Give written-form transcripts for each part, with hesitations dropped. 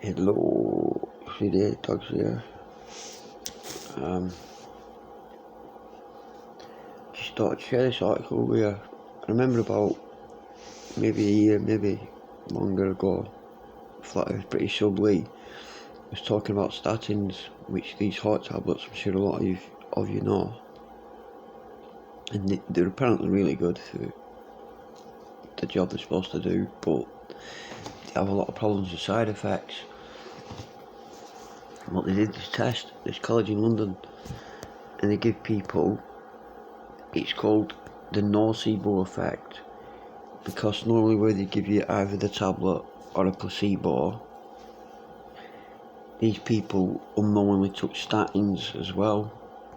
Hello, today dogs here. Just thought I'd share this article with you. I remember about maybe a year, maybe longer ago, flat earth British Sub Lee was talking about statins, which these heart tablets, I'm sure a lot of you know, and they're apparently really good for the job they're supposed to do, but they have a lot of problems with side effects. And what they did this test, this college in London, and they give people, it's called the Nocebo Effect, because normally where they give you either the tablet or a placebo, these people unknowingly took statins as well.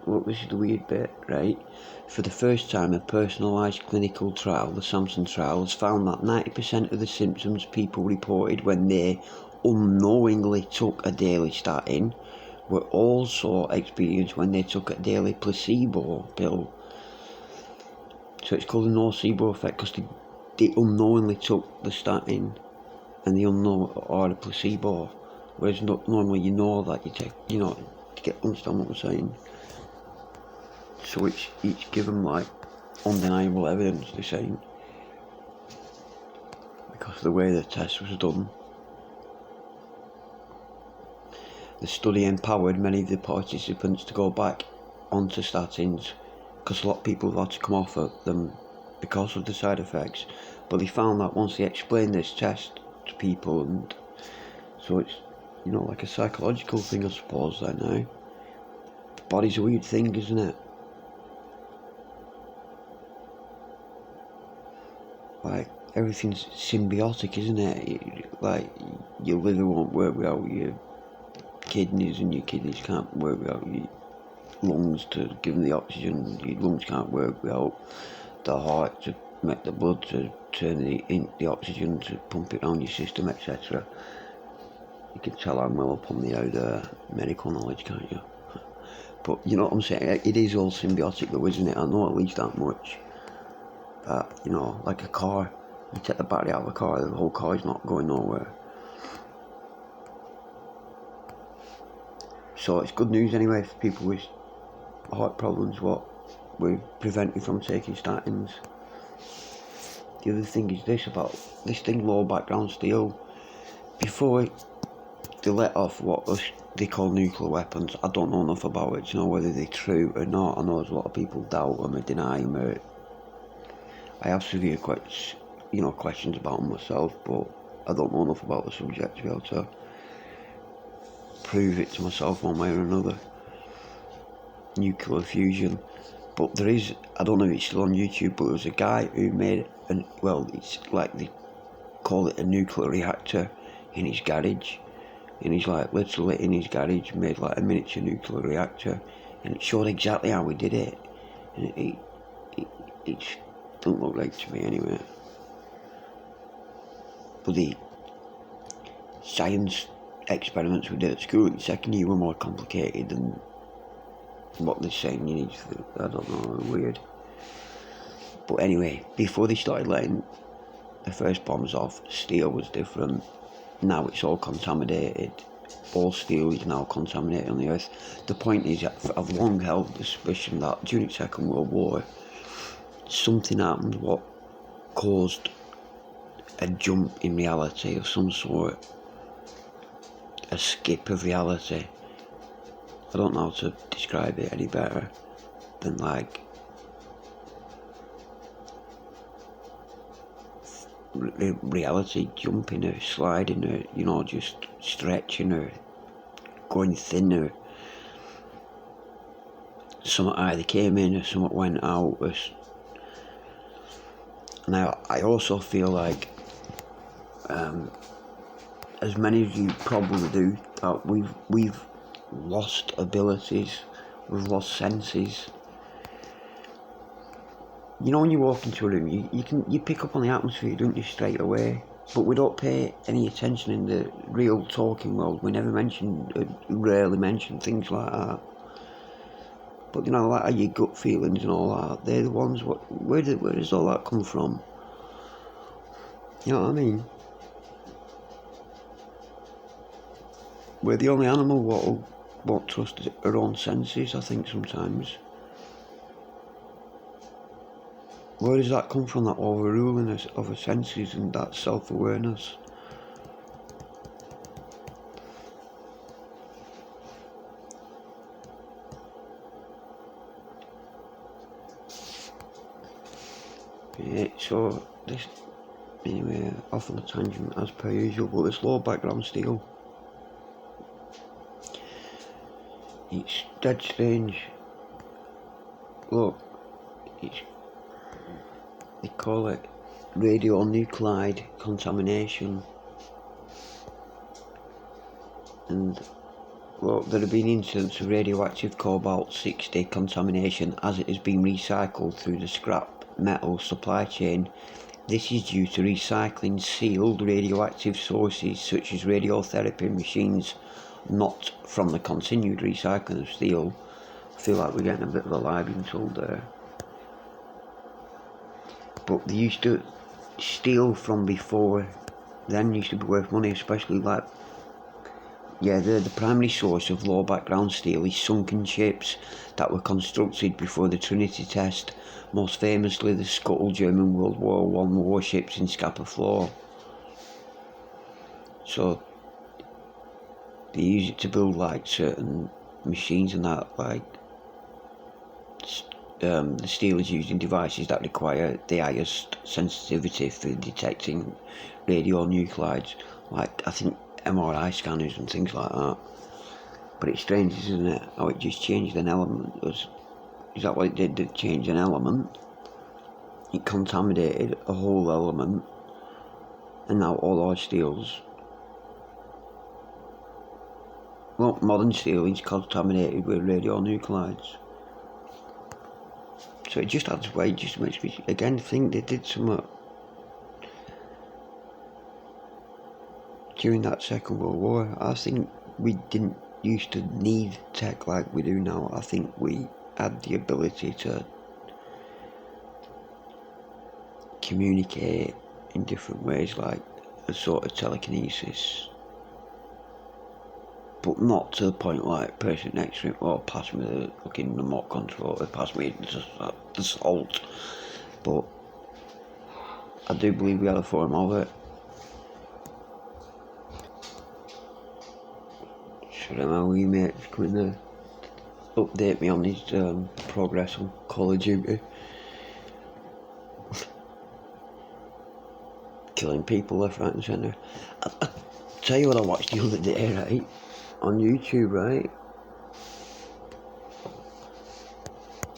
Look, this is the weird bit, right? For the first time, a personalised clinical trial, the Samson trial, has found that 90% of the symptoms people reported when they unknowingly took a daily statin were also experienced when they took a daily placebo pill. So it's called the Nocebo Effect because they unknowingly took the statin and the unknown or the placebo, whereas normally you know that you take, to understand what I'm saying. So it's given like undeniable evidence, they're saying, because of the way the test was done. The study empowered many of the participants to go back onto statins, because a lot of people have had to come off of them because of the side effects, but they found that once they explained this test to people, and so it's like a psychological thing, I suppose. I know body's a weird thing, isn't it? Like everything's symbiotic, isn't it? Like your liver won't work without your kidneys, and your kidneys can't work without your lungs to give them the oxygen. Your lungs can't work without the heart to make the blood to turn the oxygen to pump it around your system, etc. You can tell I'm well up on the old medical knowledge, can't you? But you know what I'm saying? It is all symbiotic though, isn't it? I know at least that much. That, like a car, you take the battery out of a car, the whole car is not going nowhere. So it's good news anyway for people with heart problems, what we prevent you from taking statins. The other thing is this about this thing, low background steel. Before they let off what they call nuclear weapons, I don't know enough about it to know whether they're true or not. I know there's a lot of people doubt them or deny them, or I have severe questions about them myself, but I don't know enough about the subject to be able to prove it to myself one way or another. Nuclear fusion. But there is, I don't know if it's still on YouTube, but there was a guy who made it's like they call it a nuclear reactor in his garage, and he's like literally in his garage made like a miniature nuclear reactor, and it showed exactly how he did it, and it don't look right to me anyway. But the science experiments we did at school in the second year were more complicated than what they're saying you need for, I don't know, weird. But anyway, before they started letting the first bombs off, steel was different. Now it's all contaminated. All steel is now contaminated on the earth. The point is, I've long held the suspicion that during the Second World War, something happened what caused a jump in reality of some sort, a skip of reality. I don't know how to describe it any better than like reality jumping or sliding or just stretching or going thinner. Something either came in or something went out. Now I also feel like as many of you probably do, that we've lost abilities, we've lost senses. When you walk into a room, you pick up on the atmosphere, don't you, straight away. But we don't pay any attention in the real talking world. We rarely mention things like that. But like your gut feelings and all that, they're the ones. Where does all that come from? You know what I mean? we're the only animal won't trust our own senses, I think, sometimes. Where does that come from, that overruling of our senses and that self-awareness? Yeah, so this, anyway, off on a tangent as per usual, but this low background steel, it's dead strange. Look, they call it radionuclide contamination, and look, there have been incidents of radioactive cobalt-60 contamination as it has been recycled through the scrap metal supply chain. This is due to recycling sealed radioactive sources such as radiotherapy machines, not from the continued recycling of steel. I feel like we're getting a bit of a lie being told there. But they used to, steel from before then used to be worth money, especially like, yeah, the primary source of low background steel is sunken ships that were constructed before the Trinity test, most famously the scuttled German World War I warships in Scapa Flow. So they use it to build like certain machines and that, like the steel is used in devices that require the highest sensitivity for detecting radionuclides, like I think MRI scanners and things like that. But it's strange, isn't it, how it just changed an element. Is that what it did change an element? It contaminated a whole element, and now all our steels, well, modern steel is contaminated with radionuclides. So it just adds weight, just makes me again think they did something during that Second World War. I think we didn't used to need tech like we do now. I think we had the ability to communicate in different ways, like a sort of telekinesis, but not to the point like person next to him, oh, pass me the fucking remote control, or pass me the salt. But I do believe we had a form of it. Should my wee mate's coming to update me on his progress on Call of Duty. Killing people left, right and centre. I tell you what I watched the other day, right? On YouTube, right?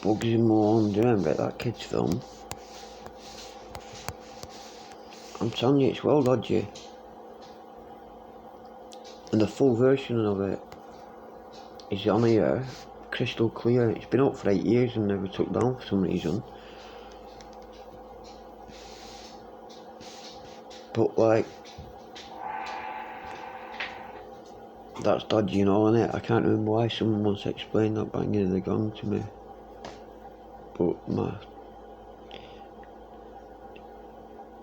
Bugsy Malone, do you remember that kids film? I'm telling you, it's well dodgy. And the full version of it is on here, crystal clear. It's been up for 8 years and never took down for some reason. But like, that's dodgy and all, innit? I can't remember why someone once explained that banging of the gong to me. But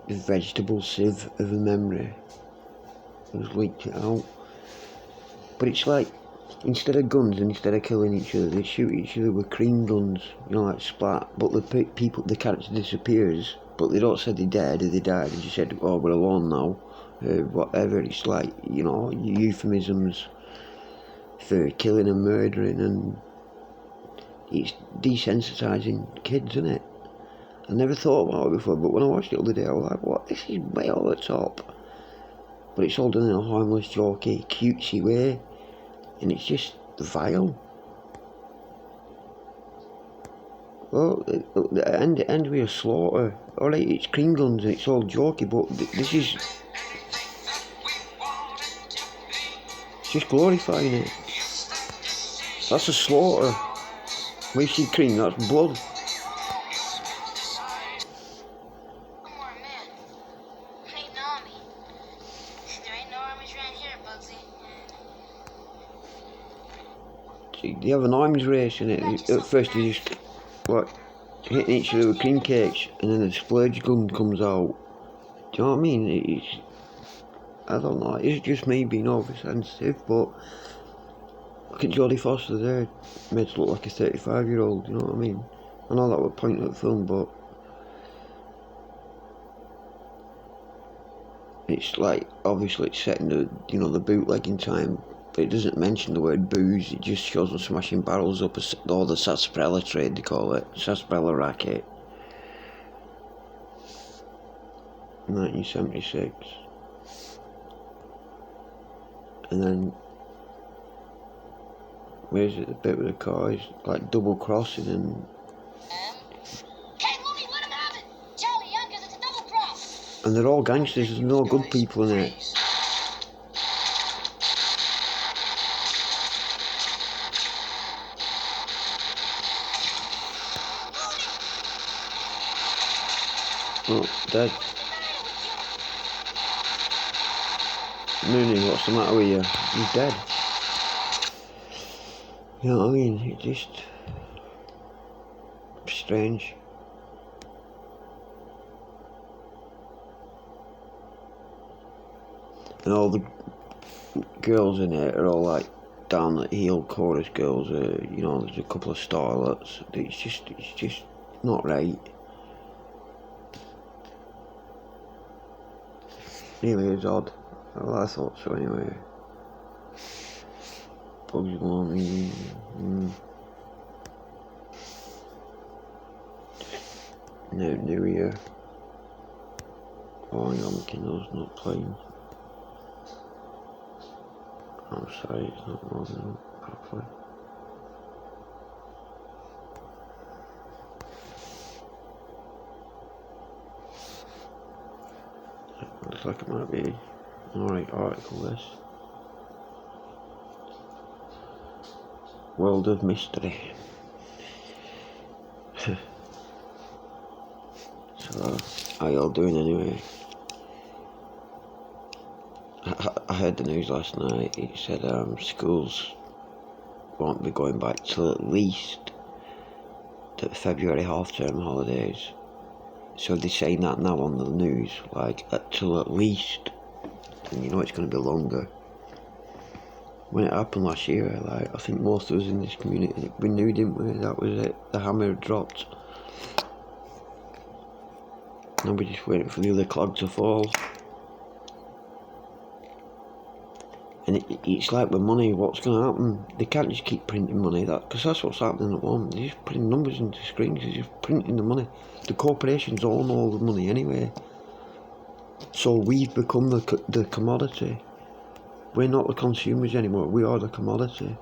the vegetable sieve of a memory has leaked it out. But it's like, instead of guns and instead of killing each other, they shoot each other with cream guns, you know, like splat. But the character disappears, but they don't say they died or they died. They just said, oh, we're alone now, whatever. It's like, you know, euphemisms for killing and murdering, and it's desensitising kids, isn't it? I never thought about it before, but when I watched it the other day, I was like, what, this is way over the top. But it's all done in a harmless, jokey, cutesy way, and it's just vile. Well, the end with a slaughter. Alright, it's cream guns and it's all jokey, but this is just glorifying it. That's a slaughter. When you see cream, that's blood. They have an arms race in it. At first they just like hitting each other with cream cakes, and then the splurge gun comes out. Do you know what I mean? I don't know, it's just me being oversensitive, but look at Jodie Foster there, made to look like a 35-year-old, you know what I mean? I know that was a point of the film, but it's like, obviously it's set in the, you know, the bootlegging time, but it doesn't mention the word booze, it just shows them smashing barrels up, or the sarsaparilla trade they call it, sarsaparilla racket. 1976. And then, where's it, the bit with the car is like double crossing and... And they're all gangsters, there's no good people in it. Oh, dead. Mooney, what's the matter with you? He's dead. You know what I mean? It's just strange. And all the girls in it are all like down at heel chorus girls. You know, there's a couple of starlets. It's just not right. Anyway, it's odd. Well, I thought so anyway. Bugs Bunny. No, New Year. Oh, hang on, my Kindle's not playing. I'm sorry, it's not loading up properly. Looks like it might be an alright article, this. World of Mystery. So, how y'all doing anyway? I heard the news last night. It said schools won't be going back till at least the February half-term holidays. So they're saying that now on the news, like till at least, and you know it's going to be longer. When it happened last year, like I think most of us in this community, we knew, didn't we? That was it. The hammer had dropped. Now we're just waiting for the other clog to fall. And it's like with money, what's going to happen? They can't just keep printing money, because that's what's happening at the moment. They're just putting numbers into screens, they're just printing the money. The corporations own all the money anyway. So we've become the commodity. We're not the consumers anymore, we are the commodity.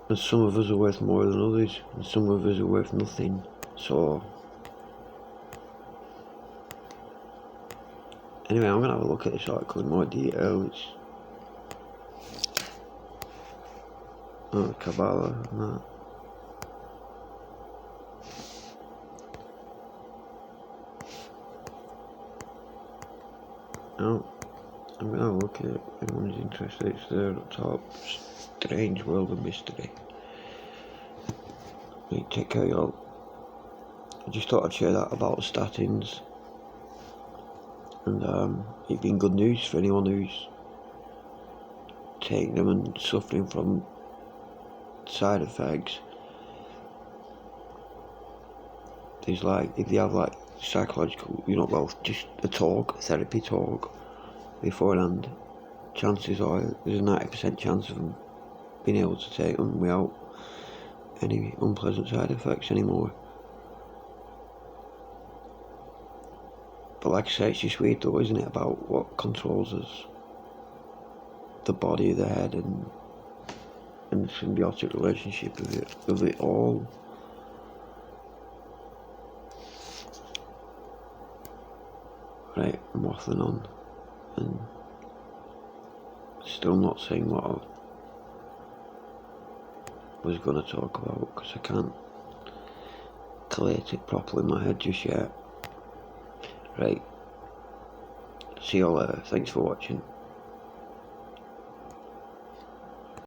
And some of us are worth more than others, and some of us are worth nothing. So... Anyway, I'm going to have a look at this article in more detail. It's... Oh, Kabbalah and that. Oh, I'm going to have a look at it. If anyone's interested, it's there at the top. Strange World of Mystery. Right, take care, y'all. I just thought I'd share that about the statins. And it's been good news for anyone who's taking them and suffering from side effects. There's like, if they have like psychological, you know, well, just a therapy talk beforehand, chances are there's a 90% chance of them being able to take them without any unpleasant side effects anymore. But like I say, it's just weird though, isn't it, about what controls us? The body, the head, and the symbiotic relationship of it all. Right, I'm waffling on, and still not saying what I was going to talk about, because I can't collate it properly in my head just yet. Right, see you all later, thanks for watching.